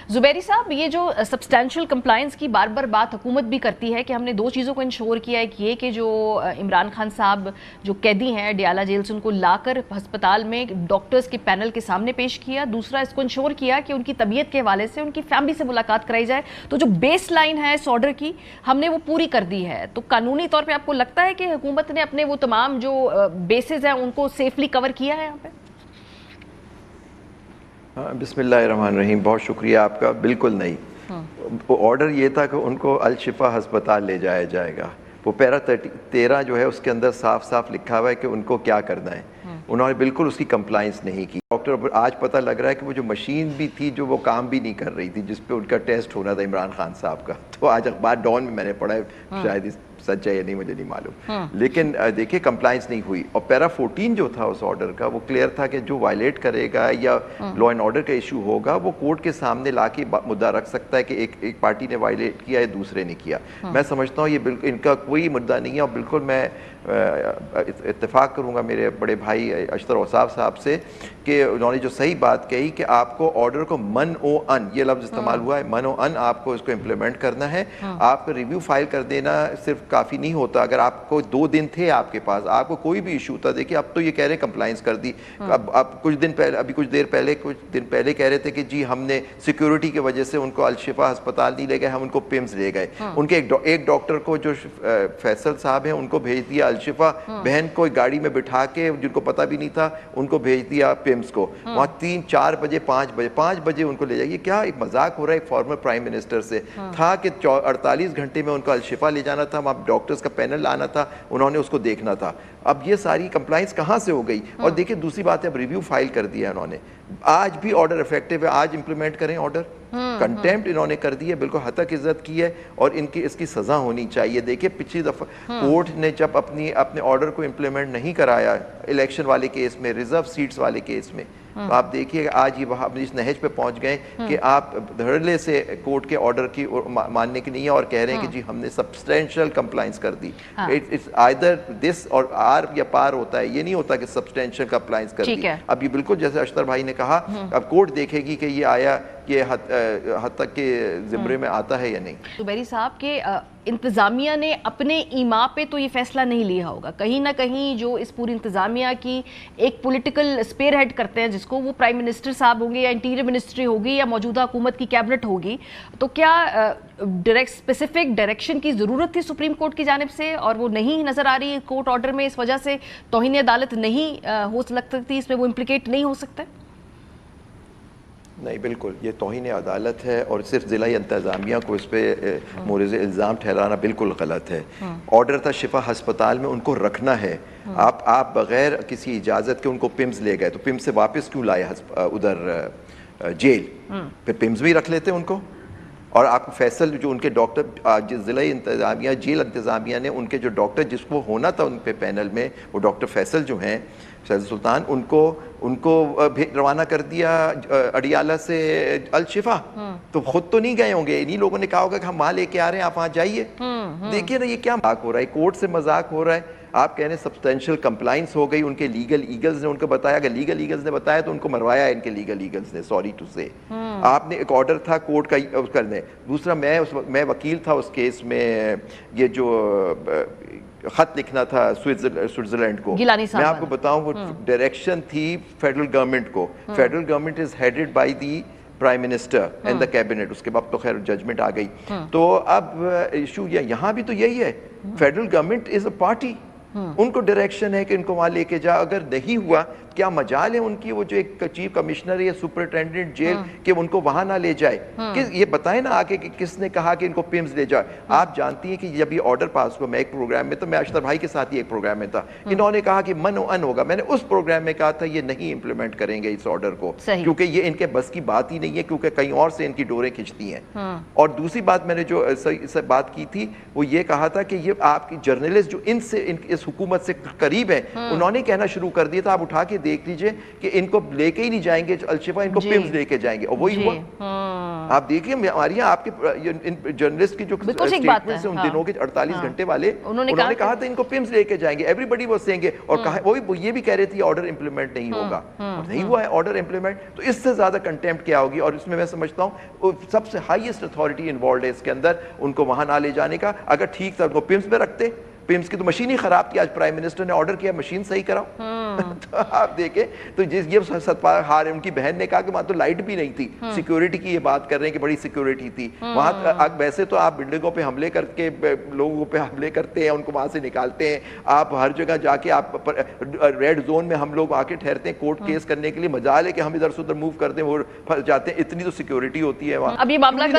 زبیری صاحب، یہ جو سبسٹینشل کمپلائنس کی بار بار بات حکومت بھی کرتی ہے کہ ہم نے دو چیزوں کو انشور کیا ہے، یہ کہ جو عمران خان صاحب جو قیدی ہیں ڈیالہ جیل سے، ان کو لا کر ہسپتال میں ڈاکٹرز کے پینل کے سامنے پیش کیا، دوسرا اس کو انشور کیا کہ ان کی طبیعت کے حوالے سے ان کی فیملی سے ملاقات کرائی جائے. تو جو بیس لائن ہے اس آرڈر کی ہم نے وہ پوری کر دی ہے. تو قانونی طور پہ آپ کو لگتا ہے کہ حکومت نے اپنے وہ تمام جو بیسز ہیں ان کو سیفلی کور کیا ہے یہاں پہ؟ بسم اللہ الرحمن الرحیم. بہت شکریہ آپ کا. بالکل نہیں. آرڈر یہ تھا کہ ان کو الشفا ہسپتال لے جایا جائے گا. وہ پیرا 13 جو ہے اس کے اندر صاف صاف لکھا ہوا ہے کہ ان کو کیا کرنا ہے. انہوں نے بالکل اس کی کمپلائنس نہیں کی. ڈاکٹر آج پتہ لگ رہا ہے کہ وہ جو مشین بھی تھی جو وہ کام بھی نہیں کر رہی تھی جس پہ ان کا ٹیسٹ ہونا تھا عمران خان صاحب کا. تو آج اخبار ڈان میں نے پڑھا ہے, شاید سچ ہے یا نہیں مجھے نہیں معلوم, لیکن دیکھیے کمپلائنس نہیں ہوئی. اور پیرا 14 جو تھا اس آرڈر کا وہ کلیئر تھا کہ جو وائلیٹ کرے گا یا لا اینڈ آرڈر کا ایشو ہوگا وہ کورٹ کے سامنے لا کے مدعا رکھ سکتا ہے کہ ایک پارٹی نے وائلیٹ کیا یا دوسرے نے کیا. میں سمجھتا ہوں یہ بالکل ان کا کوئی مدعا نہیں ہے. اور بالکل میں اتفاق کروں گا میرے بڑے بھائی اشتر اوصاف صاحب سے کہ انہوں نے جو صحیح بات کہی کہ آپ کو آرڈر کو من او ان, یہ لفظ استعمال ہوا ہے, من او ان آپ کو اس کو امپلیمنٹ کرنا ہے. آپ کا ریویو فائل کر دینا صرف کافی نہیں ہوتا. اگر آپ کو 2 دن تھے آپ کے پاس, آپ کو کوئی بھی ایشو تھا, دیکھیے اب تو یہ کہہ رہے ہیں کمپلائنس کر دی. اب کچھ دن پہلے کہہ رہے تھے کہ جی ہم نے سیکیورٹی کی وجہ سے ان کو الشفا ہسپتال نہیں لے گئے, ہم ان کو پمز لے گئے. ان کے ایک ڈاکٹر کو جو فیصل صاحب ہیں ان کو بھیج دیا الشفا, بہن کو ایک گاڑی میں بٹھا کے جن کو پتہ بھی نہیں تھا ان کو بھیج دیا پمز کو. وہاں 3-4 بجے 5 بجے ان کو لے جائے. یہ کیا ایک مذاق ہو رہا ہے ایک فارمر پرائم منسٹر سے. تھا کہ 48 گھنٹے میں ان کو الشفا لے جانا تھا, وہاں ڈاکٹرز کا پینل لانا تھا, انہوں نے اس کو دیکھنا تھا. اب یہ ساری کمپلائنس کہاں سے ہو گئی؟ اور دیکھیں دوسری بات ہے, اب ریویو فائل کر دیا انہوں نے. آج بھی آرڈر افیکٹو ہے, آج امپلیمنٹ کریں آرڈر. کنٹیمپٹ انہوں نے کر دی ہے, بالکل حد تک عزت کی ہے اور اس کی سزا ہونی چاہیے. دیکھیں پچھلی دفعہ کورٹ نے جب اپنے آرڈر کو امپلیمنٹ نہیں کرایا الیکشن والے کیس میں, ریزرو سیٹس والے کیس میں, تو آپ دیکھیے آج یہ وہاں اس نہج پہ پہنچ گئے کہ آپ دھڑلے سے کورٹ کے آرڈر کی ماننے کی نہیں ہے اور کہہ رہے ہیں کہ جی ہم نے سبسٹینشل کمپلائنس کر دی. اٹس آئدر دس اور آر یا پار ہوتا ہے, یہ نہیں ہوتا کہ سبسٹینشل کمپلائنس کر دی. اب یہ بالکل جیسے اشتر بھائی نے کہا, اب کورٹ دیکھے گی کہ یہ آیا یہ حد تک کے زمرے میں آتا ہے یا نہیں. زبیری صاحب کے انتظامیہ نے اپنے ایما پہ تو یہ فیصلہ نہیں لیا ہوگا, کہیں نہ کہیں جو اس پوری انتظامیہ کی ایک پولیٹیکل اسپیئر ہیڈ کرتے ہیں جس کو, وہ پرائم منسٹر صاحب ہوں گے یا انٹیریئر منسٹری ہوگی یا موجودہ حکومت کی کیبنٹ ہوگی. تو کیا اسپیسیفک ڈائریکشن کی ضرورت تھی سپریم کورٹ کی جانب سے, اور وہ نہیں نظر آ رہی کورٹ آرڈر میں, اس وجہ سے توہین عدالت نہیں ہو سکتی, اس میں وہ امپلیکیٹ نہیں ہو سکتا؟ نہیں, بالکل یہ توہین عدالت ہے اور صرف ضلعی انتظامیہ کو اس پہ مورد الزام ٹھہرانا بالکل غلط ہے. آرڈر تھا شفا ہسپتال میں ان کو رکھنا ہے. آپ بغیر کسی اجازت کے ان کو پمز لے گئے, تو پمز سے واپس کیوں لائے ادھر جیل؟ پھر پمز بھی رکھ لیتے ان کو. اور آپ فیصل جو ان کے ڈاکٹر ضلعی انتظامیہ جیل انتظامیہ نے ان کے جو ڈاکٹر جس کو ہونا تھا ان پہ پینل میں, وہ ڈاکٹر فیصل جو ہیں, فیصل سلطان, ان کو روانہ کر دیا اڈیالہ سے الشفا. تو خود تو نہیں گئے ہوں گے, انہی لوگوں نے کہا ہوگا کہ ہم وہاں لے کے آ رہے ہیں, آپ وہاں جائیے. دیکھیے نا یہ کیا مذاق ہو رہا ہے, کورٹ سے مذاق ہو رہا ہے. آپ کہہ رہے ہیں سبسٹینشل کمپلائنس ہو گئی, ان کے لیگل ایگلز نے ان کو بتایا, اگر لیگل ایگلز نے بتایا تو ان کو مروایا ان کے لیگل ایگلز نے, سوری ٹو سے. آپ نے ایک آرڈر تھا کورٹ کا کرنے. دوسرا میں وکیل تھا اس کیس میں, یہ جو خط لکھنا تھا سوئٹزرلینڈ کو, میں آپ کو بتاؤں وہ ڈائریکشن تھی فیڈرل گورنمنٹ کو. Federal government is headed by the prime minister and the cabinet. اس کے بعد تو خیر ججمنٹ آ گئی. تو اب ایشو یہاں بھی تو یہی ہے, federal government is a party, ان کو ڈائریکشن ہے کہ ان کو وہاں لے کے جا. اگر نہیں ہوا کیا مجال ہے ان کی, وہ جو ایک چیف کمشنر یا سپرنٹینڈنٹ جیل, کہ ان کو وہاں نہ لے جائے؟ یہ بتائیں نا آگے کہ کس نے کہا کہ ان کو پمز لے جائے. آپ جانتی ہیں کہ جب یہ آرڈر پاس ہوا, میں ایک پروگرام میں, تو میں اشتر بھائی کے ساتھ ہی ایک پروگرام میں تھا, انہوں نے کہا کہ من و ان ہوگا. میں نے اس پروگرام میں کہا تھا یہ نہیں امپلیمنٹ کریں گے اس آرڈر کو, کیونکہ یہ ان کے بس کی بات ہی نہیں ہے, کیونکہ کہیں اور سے ان کی ڈوریں کھنچتی ہیں. اور دوسری بات میں نے جو بات کی تھی وہ یہ کہا تھا کہ یہ آپ کی جرنلسٹ جو اس حکومت سے قریب ہے, انہوں نے کہنا شروع کر دیا تھا, آپ اٹھا کے دیکھ لیجئے کہ ان کو لے کے ہی نہیں جائیں گے الشفا، ان کو پیمز لے کے جائیں گے، اور وہی ہوا۔ آپ دیکھیے ہمارے یہاں آپ کے جرنلسٹ کی جو اسٹیٹمنٹس ہیں ان دنوں کے 48 گھنٹے والے، انہوں نے کہا تھا ان کو پیمز لے کے جائیں گے، ایوری بڈی واز سیئنگ، اور وہ یہ بھی کہہ رہے تھے آرڈر امپلیمنٹ نہیں ہوگا، اور نہیں ہوا ہے آرڈر امپلیمنٹ۔ تو اس سے زیادہ کنٹیمپٹ کیا ہوگی؟ اور اس میں سمجھتا ہوں سب سے ہائیسٹ اتھارٹی انوالوڈ ہے اس کے اندر، ان کو وہاں نہ لے جانے کا۔ اگر ٹھیک تھا ان کو پیمز میں رکھتے، پیمز کی تو مشین ہی خراب تھی، آج پرائم منسٹر نے آرڈر کیا مشین صحیح کراؤ۔ تو آپ دیکھیں تو یہ ستپال ہار ان کی بہن نے کہا کہ وہاں تو لائٹ بھی نہیں تھی، سیکیورٹی کی یہ بات کر رہے ہیں کہ بڑی سیکیورٹی تھی وہاں۔ ویسے تو آپ بلڈنگوں پہ حملے کر کے لوگوں پہ حملے کرتے ہیں، ان کو وہاں سے نکالتے ہیں، آپ ہر جگہ جا کے آپ ریڈ زون میں ہم لوگ آ کے ٹھہرتے ہیں کورٹ کیس کرنے کے لیے، مجال ہے کہ ہم ادھر سے ادھر موو کرتے ہیں، وہ پھنس جاتے ہیں، اتنی تو سیکیورٹی ہوتی ہے وہاں۔ اب یہ معاملہ